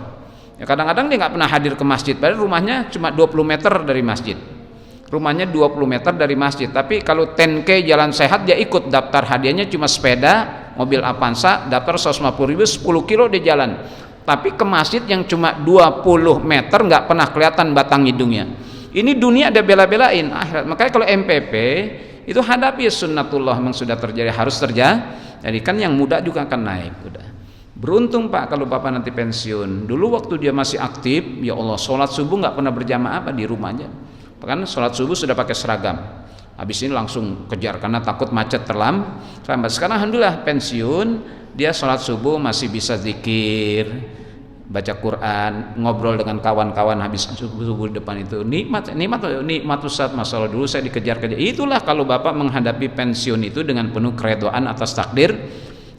Ya kadang-kadang dia nggak pernah hadir ke masjid, padahal rumahnya cuma 20 meter dari masjid. Rumahnya 20 meter dari masjid, tapi kalau 10K jalan sehat dia ikut, daftar hadiahnya cuma sepeda, mobil Avanza, daftar 150.000, 10 kilo dia jalan. Tapi ke masjid yang cuma 20 meter nggak pernah kelihatan batang hidungnya. Ini dunia ada bela-belain akhirat. Makanya kalau MPP itu hadapi sunnatullah, memang sudah terjadi, harus terjadi. Jadi kan yang muda juga akan naik. Udah. Beruntung Pak kalau Bapak nanti pensiun. Dulu waktu dia masih aktif, ya Allah, sholat subuh nggak pernah berjamaah Pak di rumahnya. Bahkan sholat subuh sudah pakai seragam. Habis ini langsung kejar karena takut macet terlambat. Sekarang alhamdulillah pensiun, dia sholat subuh masih bisa zikir, baca Quran, ngobrol dengan kawan-kawan habis subuh di depan itu. Nikmat Ustaz, masalah dulu saya dikejar-kejar. Itulah kalau Bapak menghadapi pensiun itu dengan penuh keredoan atas takdir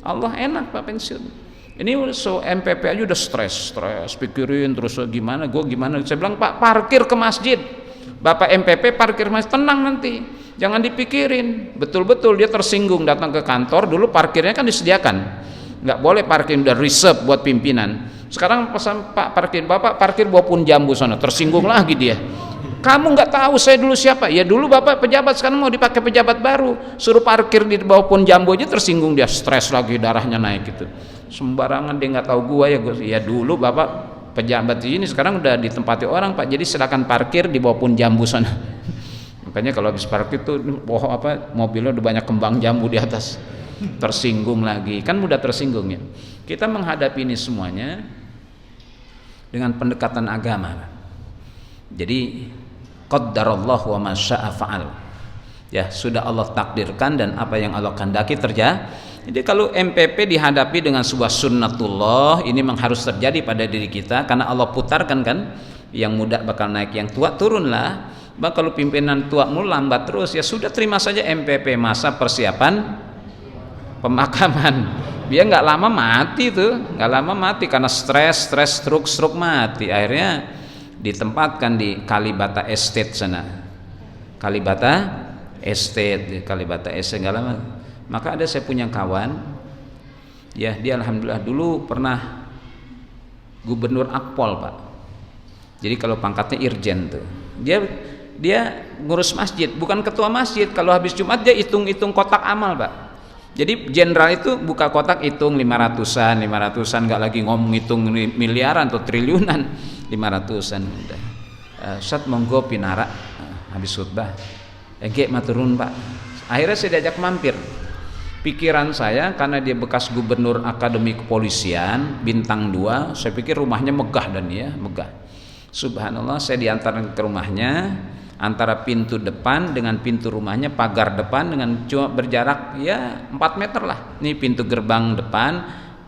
Allah, enak Pak pensiun. Ini MPP aja udah stres pikirin terus gimana. Saya bilang Pak, parkir ke masjid. Bapak MPP parkir masjid, tenang nanti, jangan dipikirin. Betul-betul dia tersinggung datang ke kantor, dulu parkirnya kan disediakan, nggak boleh parkir, udah reserve buat pimpinan. Sekarang pesan Pak parkir, Bapak parkir Bawapun Jambu sana, tersinggung lagi dia. Kamu nggak tahu saya dulu siapa? Ya dulu Bapak pejabat, sekarang mau dipakai pejabat baru, suruh parkir di Bawapun Jambu aja tersinggung dia, stres lagi, darahnya naik gitu. Sembarangan dia nggak tahu gua ya. Ya dulu Bapak pejabat ini, sekarang udah ditempati orang Pak, jadi silakan parkir di Bawapun Jambu sana. Makanya kalau habis parkir tuh mobilnya udah banyak kembang jambu di atas, tersinggung lagi, kan mudah tersinggung ya. Kita menghadapi ini semuanya dengan pendekatan agama. Jadi qaddarallahu wa ma syaa fa'al. Ya, sudah Allah takdirkan dan apa yang Allah kehendaki terjadi. Jadi kalau MPP dihadapi dengan sebuah sunnatullah, ini memang harus terjadi pada diri kita karena Allah putarkan kan, yang muda bakal naik, yang tua turunlah. Bah kalau pimpinan tuamu lambat terus, ya sudah terima saja MPP, masa persiapan pemakaman. Dia nggak lama mati tuh, nggak lama mati karena stres, stroke mati. Akhirnya ditempatkan di Kalibata Estate sana. Kalibata Estate nggak lama. Maka ada saya punya kawan, ya dia alhamdulillah dulu pernah gubernur Akpol Pak. Jadi kalau pangkatnya irjen tuh, dia ngurus masjid, bukan ketua masjid. Kalau habis Jumat dia hitung kotak amal Pak. Jadi jenderal itu buka kotak hitung 500-an, nggak lagi ngomong hitung miliaran atau triliunan, 500-an udah. Ustaz monggo pinara habis khutbah. Maturun Pak. Akhirnya saya diajak mampir. Pikiran saya karena dia bekas gubernur akademi kepolisian bintang 2, saya pikir rumahnya megah dan ya megah. Subhanallah, saya diantar ke rumahnya, antara pintu depan dengan pintu rumahnya, pagar depan dengan cuma berjarak ya 4 meter lah. Ini pintu gerbang depan,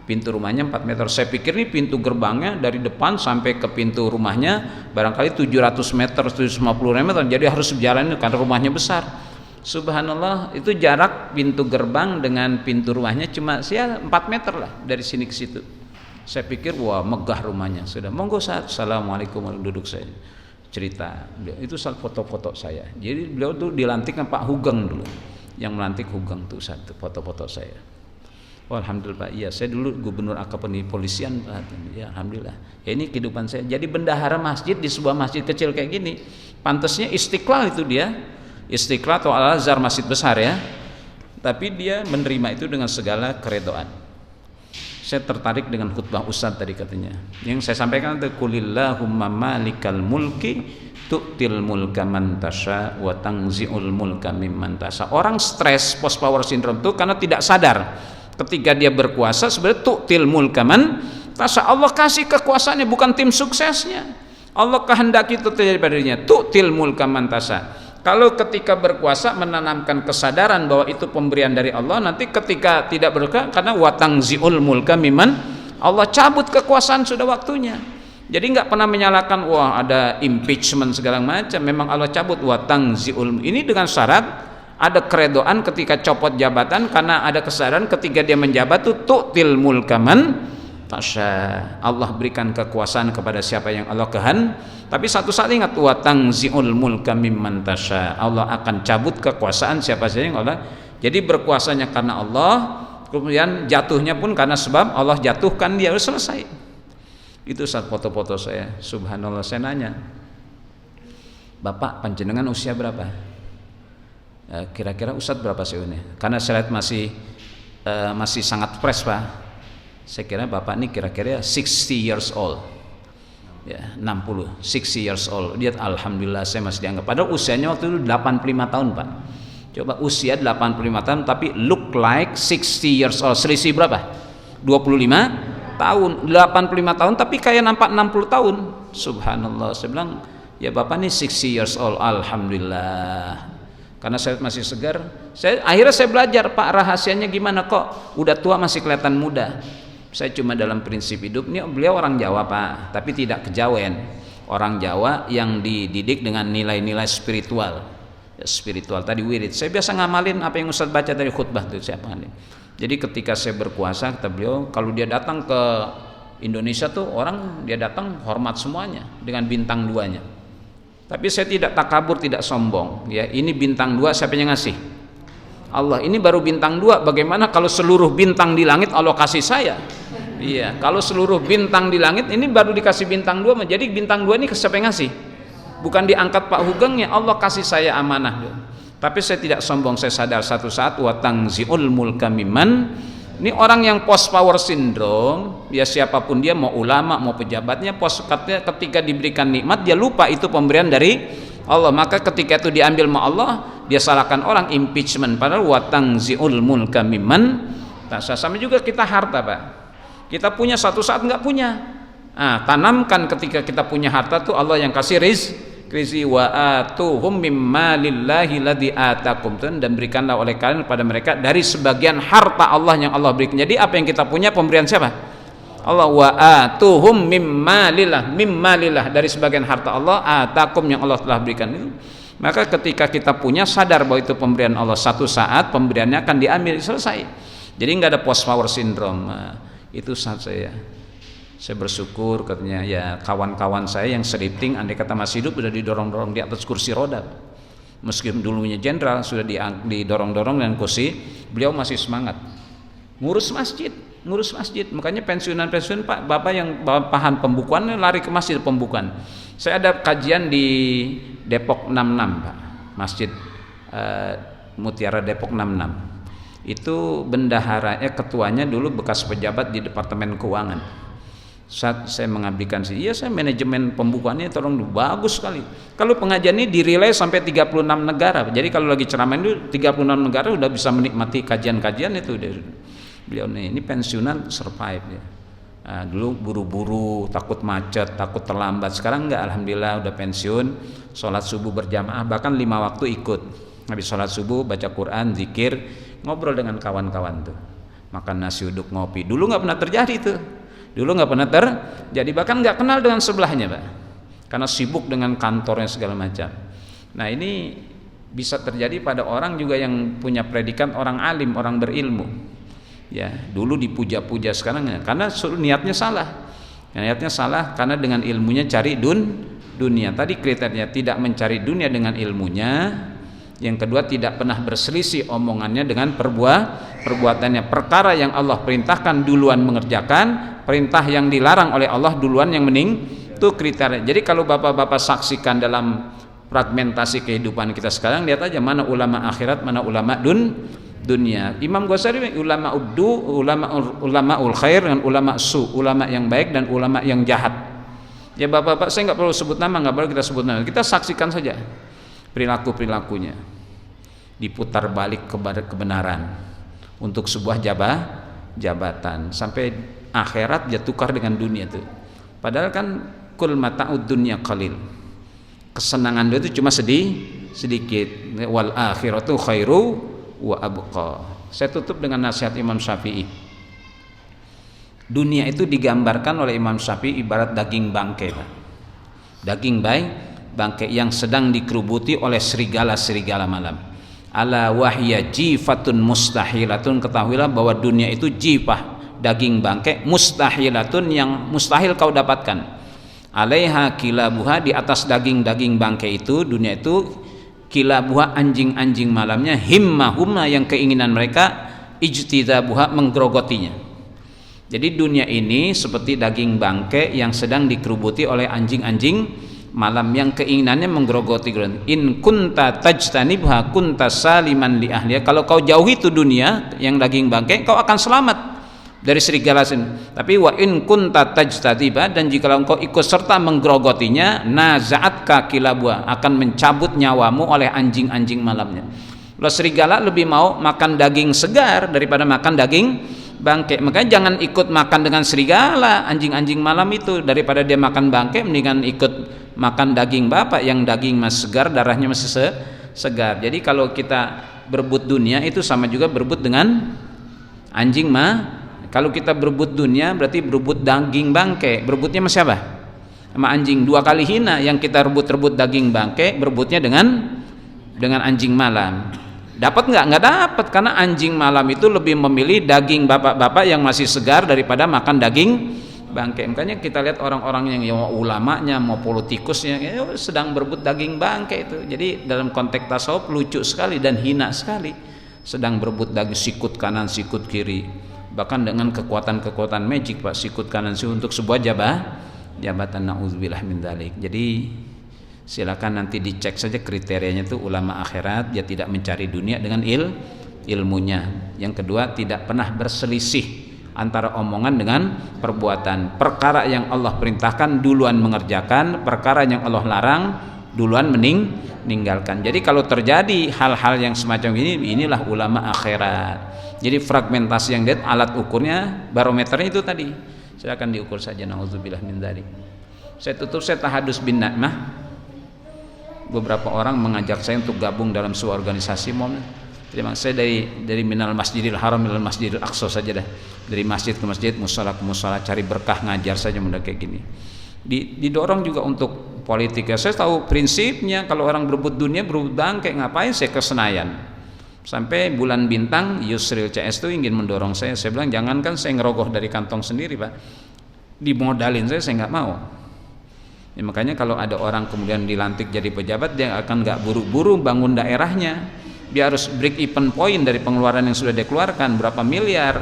pintu rumahnya 4 meter. Saya pikir nih pintu gerbangnya dari depan sampai ke pintu rumahnya barangkali 700 meter, 750 meter, jadi harus berjalan karena rumahnya besar. Subhanallah, itu jarak pintu gerbang dengan pintu rumahnya cuma 4 meter lah dari sini ke situ. Saya pikir wah megah rumahnya. Sudah monggo saat assalamualaikum, duduk saya cerita. Itu foto-foto saya. Jadi beliau tuh dilantik Pak Hugeng dulu, yang melantik Hugeng tuh satu foto-foto saya. Oh, alhamdulillah Pak. Iya, saya dulu gubernur akp polisian Pak. Ya, alhamdulillah. Ya, ini kehidupan saya. Jadi bendahara masjid di sebuah masjid kecil kayak gini. Pantasnya Istiqlal itu dia. Istiqlal atau Al-Azhar masjid besar ya. Tapi dia menerima itu dengan segala keredoan. Saya tertarik dengan khutbah Ustadz tadi katanya. Yang saya sampaikan itu qulillahumma malikal mulki tu'til mulka man tasha wa tanzi'ul mulka mimman tasha. Orang stres post power syndrome itu karena tidak sadar ketika dia berkuasa sebenarnya tu'til mulka man tasha. Allah kasih kekuasaannya, bukan tim suksesnya. Allah kehendaki itu terjadi pada dirinya. Tu'til mulka man tasha. Kalau ketika berkuasa menanamkan kesadaran bahwa itu pemberian dari Allah, nanti ketika tidak berkuasa karena watang ziul mulka miman, Allah cabut kekuasaan sudah waktunya. Jadi nggak pernah menyalahkan wah ada impeachment segala macam. Memang Allah cabut watang ziul. Ini dengan syarat ada keredoan ketika copot jabatan karena ada kesadaran ketika dia menjabat itu tu'til mulka man tasha. Allah berikan kekuasaan kepada siapa yang Allah kehendaki. Tapi satu saat ingat watang ziul mulka mimman tasha. Allah akan cabut kekuasaan siapa saja yang Allah. Jadi berkuasanya karena Allah, kemudian jatuhnya pun karena sebab Allah jatuhkan dia, harus selesai. Itu saat foto-foto saya. Subhanallah, saya nanya, Bapak panjenengan usia berapa? Kira-kira Ustadz berapa sih ini? Karena saya lihat masih sangat fresh Pak. Saya kira Bapak ini kira-kira 60 years old. Ya, 60 years old. Dia alhamdulillah saya masih dianggap. Padahal usianya waktu itu 85 tahun Pak. Coba usia 85 tahun tapi look like 60 years old. Selisih berapa? 25 tahun. 85 tahun tapi kayak nampak 60 tahun. Subhanallah. Saya bilang, ya Bapak nih 60 years old. Alhamdulillah. Karena saya masih segar. Akhirnya saya belajar, Pak, rahasianya gimana kok udah tua masih kelihatan muda. Saya cuma dalam prinsip hidup, ini beliau orang Jawa Pak, tapi tidak kejawen. Orang Jawa yang dididik dengan nilai-nilai spiritual. Ya, spiritual tadi wirid. Saya biasa ngamalin apa yang Ustadz baca dari khutbah itu saya ngamalin. Jadi ketika saya berkuasa, kata beliau, kalau dia datang ke Indonesia tuh orang dia datang hormat semuanya dengan bintang 2-nya. Tapi saya tidak takabur, tidak sombong. Ya, ini bintang 2 siapa yang ngasih? Allah. Ini baru bintang 2. Bagaimana kalau seluruh bintang di langit Allah kasih saya? Iya, kalau seluruh bintang di langit ini baru dikasih bintang 2, jadi bintang 2 ini siapa yang ngasih? Bukan diangkat Pak Hugeng, ya Allah kasih saya amanah. Tapi saya tidak sombong, saya sadar satu saat watang ziul mulka mimman. Ini orang yang post power syndrome, ya siapapun dia, mau ulama mau pejabatnya, ketika diberikan nikmat dia lupa itu pemberian dari Allah. Maka ketika itu diambil sama Allah, dia salahkan orang, impeachment. Padahal watang ziul mulka mimman. Sama juga kita harta Pak. Kita punya satu saat nggak punya. Tanamkan ketika kita punya harta tuh Allah yang kasih rizki wa atuhum mimma lillahi ladzi atakum, dan berikanlah oleh kalian kepada mereka dari sebagian harta Allah yang Allah berikan. Jadi apa yang kita punya pemberian siapa? Allah. Wa atuhum mimma lillah, dari sebagian harta Allah atakum yang Allah telah berikan itu. Maka ketika kita punya, sadar bahwa itu pemberian Allah, satu saat pemberiannya akan diambil, selesai. Jadi nggak ada post power syndrome. Itu saat saya bersyukur katanya ya kawan-kawan saya yang selipting andai kata masih hidup sudah didorong-dorong di atas kursi roda. Meskipun dulunya jenderal sudah didorong-dorong dengan kursi, beliau masih semangat ngurus masjid. Makanya pensiunan Pak, Bapak yang paham pembukuan lari ke masjid pembukuan. Saya ada kajian di Depok 66 Pak, Masjid Mutiara Depok 66. Itu bendaharanya, ketuanya dulu bekas pejabat di Departemen Keuangan. Saat saya mengabdikan saya manajemen pembukuannya tolong bagus sekali. Kalau pengajian ini dirilai sampai 36 negara. Jadi kalau lagi ceramah itu 36 negara udah bisa menikmati kajian-kajian itu. Beliau ini pensiunan survive ya. Dulu buru-buru, takut macet, takut terlambat. Sekarang enggak, alhamdulillah udah pensiun. Sholat subuh berjamaah, bahkan 5 waktu ikut. Habis sholat subuh baca Quran, zikir, ngobrol dengan kawan-kawan tuh, makan nasi uduk, ngopi. Dulu nggak pernah terjadi tuh. Jadi bahkan nggak kenal dengan sebelahnya Pak, karena sibuk dengan kantornya segala macam. Nah ini bisa terjadi pada orang juga yang punya predikat orang alim, orang berilmu. Ya dulu dipuja-puja, sekarang ya, karena niatnya salah. Niatnya salah karena dengan ilmunya cari dunia. Tadi kriterianya tidak mencari dunia dengan ilmunya. Yang kedua tidak pernah berselisih omongannya dengan perbuatannya. Perkara yang Allah perintahkan duluan mengerjakan, perintah yang dilarang oleh Allah duluan yang itu kriteria. Jadi kalau bapak-bapak saksikan dalam fragmentasi kehidupan kita sekarang, lihat aja mana ulama akhirat, mana ulama dunia. Imam Ghazali ulama ul khair dengan ulama su, ulama yang baik dan ulama yang jahat. Ya bapak-bapak, saya nggak perlu sebut nama, nggak perlu kita sebut nama, kita saksikan saja perilakunya, diputar balik kepada kebenaran untuk sebuah jabatan sampai akhirat dia tukar dengan dunia itu. Padahal kan kul mata'ud dunya qalil, kesenangan dia itu cuma sedikit, wal akhiratu khairu wa abqa. Saya tutup dengan nasihat Imam Syafi'i. Dunia itu digambarkan oleh Imam Syafi'i ibarat daging bangkai, Pak. Daging bangkai yang sedang dikerubuti oleh serigala-serigala malam. Ala wahya jifatun mustahilatun, ketahuilah bahwa dunia itu jifah, daging bangkai, mustahilatun yang mustahil kau dapatkan. Alaiha kilabuha, di atas daging-daging bangkai itu, dunia itu, kilabuha anjing-anjing malamnya, himmahuma yang keinginan mereka, ijtidabuha menggerogotinya. Jadi dunia ini seperti daging bangkai yang sedang dikerubuti oleh anjing-anjing malam yang keinginannya menggerogoti. In kunta tajtanibha kunta saliman li ahliya, kalau kau jauhi itu dunia yang daging bangkai, kau akan selamat dari serigala sini. Tapi wa in kunta tajtadiba, dan jika engkau ikut serta menggerogotinya, naza'atka kilabwa, akan mencabut nyawamu oleh anjing-anjing malamnya. Kalau serigala lebih mau makan daging segar daripada makan daging bangkai. Makanya jangan ikut makan dengan serigala, anjing-anjing malam itu. Daripada dia makan bangkai, mendingan ikut makan daging bapak yang daging masih segar, darahnya masih segar. Jadi kalau kita berebut dunia itu sama juga berebut dengan anjing Kalau kita berebut dunia berarti berebut daging bangkai. Berebutnya sama siapa? Sama anjing. Dua kali hina. Yang kita rebut daging bangkai, berebutnya dengan anjing malam. Dapat nggak? Nggak dapat, karena anjing malam itu lebih memilih daging bapak-bapak yang masih segar daripada makan daging bangkai. Makanya kita lihat orang-orang yang mau ulamanya, mau politikusnya, sedang berebut daging bangkai itu. Jadi dalam konteks tasawuf lucu sekali dan hina sekali. Sedang berebut daging, sikut kanan, sikut kiri. Bahkan dengan kekuatan-kekuatan magic, Pak, sikut kanan untuk sebuah jabatan, na'udzubillah min dzalik. Jadi silakan nanti dicek saja kriterianya itu ulama akhirat, dia tidak mencari dunia dengan ilmunya. Yang kedua, tidak pernah berselisih antara omongan dengan perbuatan. Perkara yang Allah perintahkan duluan mengerjakan, perkara yang Allah larang duluan meninggalkan. Jadi kalau terjadi hal-hal yang semacam ini, inilah ulama akhirat. Jadi fragmentasi yang lihat alat ukurnya, barometernya itu tadi. Silakan diukur saja, na'udzubillah min dzalik. Saya tutup, saya tahadus bin Na'mah. Beberapa orang mengajak saya untuk gabung dalam sebuah organisasi. Terima kasih dari minal masjidil haram minal masjidil aqsa saja dah, dari masjid ke masjid, musala ke musala, cari berkah, ngajar saja mudah kayak gini. Didorong juga untuk politik. Ya, saya tahu prinsipnya, kalau orang berebut dunia, berebut bangkai, ngapain saya ke Senayan. Sampai bulan bintang Yusril CS itu ingin mendorong saya bilang jangankan saya ngerogoh dari kantong sendiri, Pak, dimodalin saya nggak mau. Ya, makanya kalau ada orang kemudian dilantik jadi pejabat, dia akan nggak buru-buru bangun daerahnya. Dia harus break even point dari pengeluaran yang sudah dikeluarkan berapa miliar.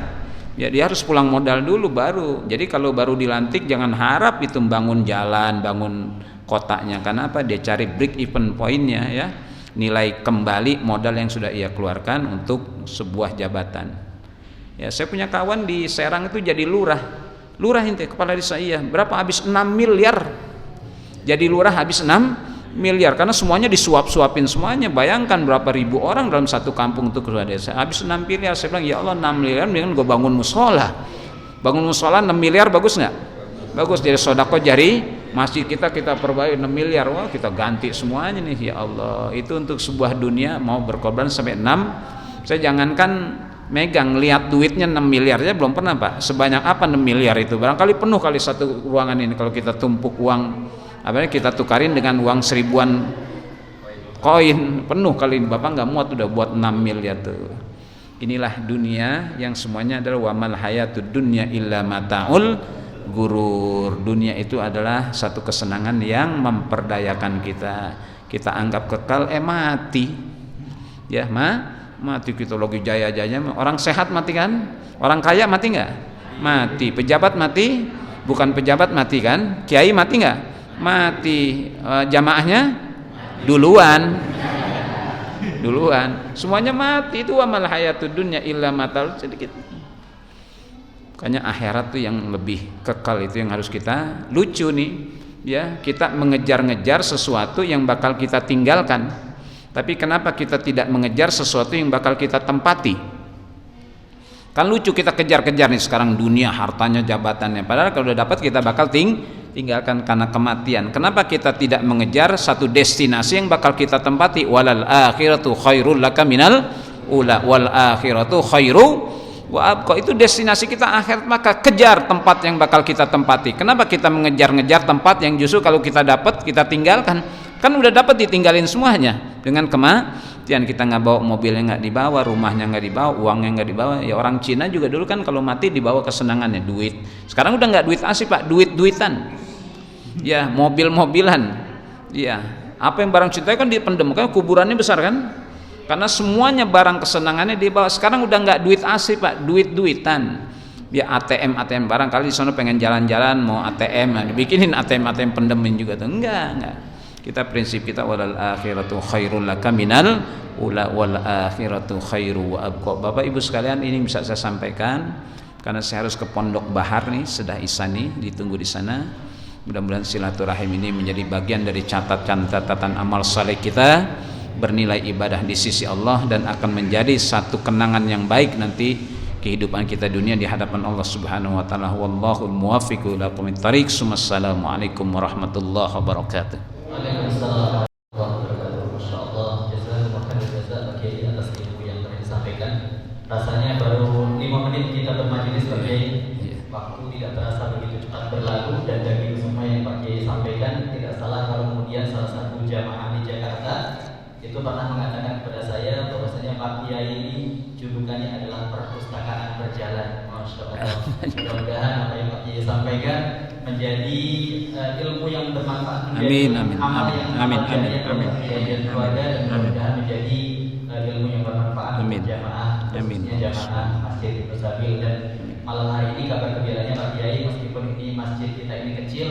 Ya, dia harus pulang modal dulu baru. Jadi kalau baru dilantik jangan harap itu bangun jalan, bangun kotanya. Karena apa? Dia cari break even pointnya, ya, nilai kembali modal yang sudah ia keluarkan untuk sebuah jabatan. Ya, saya punya kawan di Serang itu jadi lurah ente, kepala desa, iya. Berapa? Habis 6 miliar. Jadi lurah habis 6 miliar karena semuanya disuap-suapin semuanya. Bayangkan berapa ribu orang dalam satu kampung untuk keluar desa. Habis 6 miliar. Saya bilang, ya Allah, 6 miliar mendingan gue bangun musola. Bangun musola 6 miliar bagus nggak? Bagus. Jadi sodako jari masjid kita perbaiki 6 miliar. Wah, kita ganti semuanya nih, ya Allah. Itu untuk sebuah dunia mau berkorban sampai 6. Saya jangankan megang, lihat duitnya 6 miliarnya belum pernah, Pak. Sebanyak apa 6 miliar itu? Barangkali penuh kali satu ruangan ini kalau kita tumpuk uang. Apalagi kita tukarin dengan uang 1000-an koin, penuh kali ini. Bapak nggak muat udah buat 6 miliar tuh. Inilah dunia yang semuanya adalah wamal hayatud dunya illa mataul gurur. Dunia itu adalah satu kesenangan yang memperdayakan kita. Kita anggap kekal, mati. Ya, Mati kita lagi jaya-jayanya. Orang sehat mati kan? Orang kaya mati nggak? Mati. Pejabat mati? Bukan pejabat mati kan? Kiai mati nggak? Mati. Jamaahnya duluan. Semuanya mati. Itu wa mal hayatud dunya illa matal sedikit. Makanya akhirat tuh yang lebih kekal, itu yang harus kita lucu nih. Ya, kita mengejar-ngejar sesuatu yang bakal kita tinggalkan. Tapi kenapa kita tidak mengejar sesuatu yang bakal kita tempati? Kan lucu kita kejar-kejar nih sekarang dunia, hartanya, jabatannya. Padahal kalau udah dapat kita bakal tinggalkan karena kematian. Kenapa kita tidak mengejar satu destinasi yang bakal kita tempati? Walal akhiratu khairul laka minal ula, wal akhiratu khairu wa abqa. Itu destinasi kita akhirat, maka kejar tempat yang bakal kita tempati. Kenapa kita mengejar-ngejar tempat yang justru kalau kita dapat kita tinggalkan? Kan udah dapat ditinggalin semuanya dengan kematian. Kita nggak bawa mobilnya, nggak dibawa rumahnya, nggak dibawa uangnya, nggak dibawa. Ya orang Cina juga dulu kan kalau mati dibawa kesenangannya duit. Sekarang udah nggak duit asli pak, duitan. Ya mobilan. Ya apa yang barang cinta kan dipendem, kan kuburannya besar kan? Karena semuanya barang kesenangannya dibawa. Sekarang udah nggak duit asli pak, duitan. Ya ATM barang kali di sana pengen jalan-jalan mau ATM, dibikinin ATM pendemin juga tuh. Enggak. Kita prinsip kita walal akhiratu khairul laka minal ula, wal akhiratu khairu wa abqa. Bapak Ibu sekalian, ini bisa saya sampaikan karena saya harus ke Pondok Bahar nih, Sedah Isani, ditunggu di sana. Mudah-mudahan silaturahim ini menjadi bagian dari catatan amal saleh kita, bernilai ibadah di sisi Allah, dan akan menjadi satu kenangan yang baik nanti kehidupan kita dunia di hadapan Allah Subhanahu wa taala. Wallahul muwaffiq ila aqwamit thariq. Assalamualaikum warahmatullahi wabarakatuh. Waalaikumsalam warahmatullahi wabarakatuh. Masya Allah, jazakumullah khairan jazaa Pak Kiai atas ilmu yang telah disampaikan. Rasanya baru 5 menit kita bermajelis Pak Kiai. Waktu tidak terasa begitu cepat berlalu, dan dari semua yang Pak Kiai sampaikan tidak salah kalau kemudian salah satu jamaah di Jakarta itu pernah mengatakan kepada saya bahwasanya Pak Kiai ini julukannya adalah perpustakaan berjalan. Masya Allah. Mudah-mudahan apa yang Pak Kiai sampaikan menjadi ilmu yang bermanfaat, menjadi amal yang dan keluarga, dan mudah-mudahan menjadi ilmu yang bermanfaat untuk jamaah, khususnya jamaah Masjid Ibnu Sabil. Dan malam hari ini kabar gembiranya Pak Kiai, meskipun ini masjid kita ini kecil,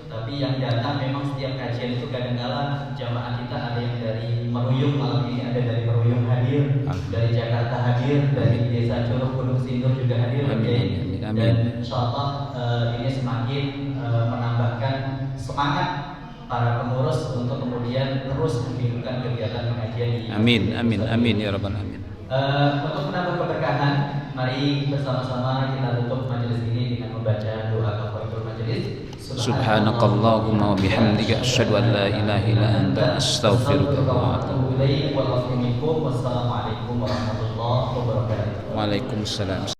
tapi yang datang memang setiap kajian itu kadang-kala jamaah kita ada yang dari Meruyung, malam ini ada dari Meruyung hadir, dari Jakarta hadir, dari Desa Curug Gunung Sindur juga hadir Pak Kiai. Dan insyaallah ini semakin menambahkan semangat para pengurus untuk kemudian terus menghidupkan kegiatan pengajian di amin ya rabbal alamin. Untuk menambah keberkahan, mari bersama-sama kita tutup majelis ini dengan membaca doa kafaratul majelis. Subhanakallahumma wa bihamdika asyhadu an la ilaha illa anta astaghfiruka wa atubu ilaik. Wassalamualaikum warahmatullahi wabarakatuh. Waalaikumsalam.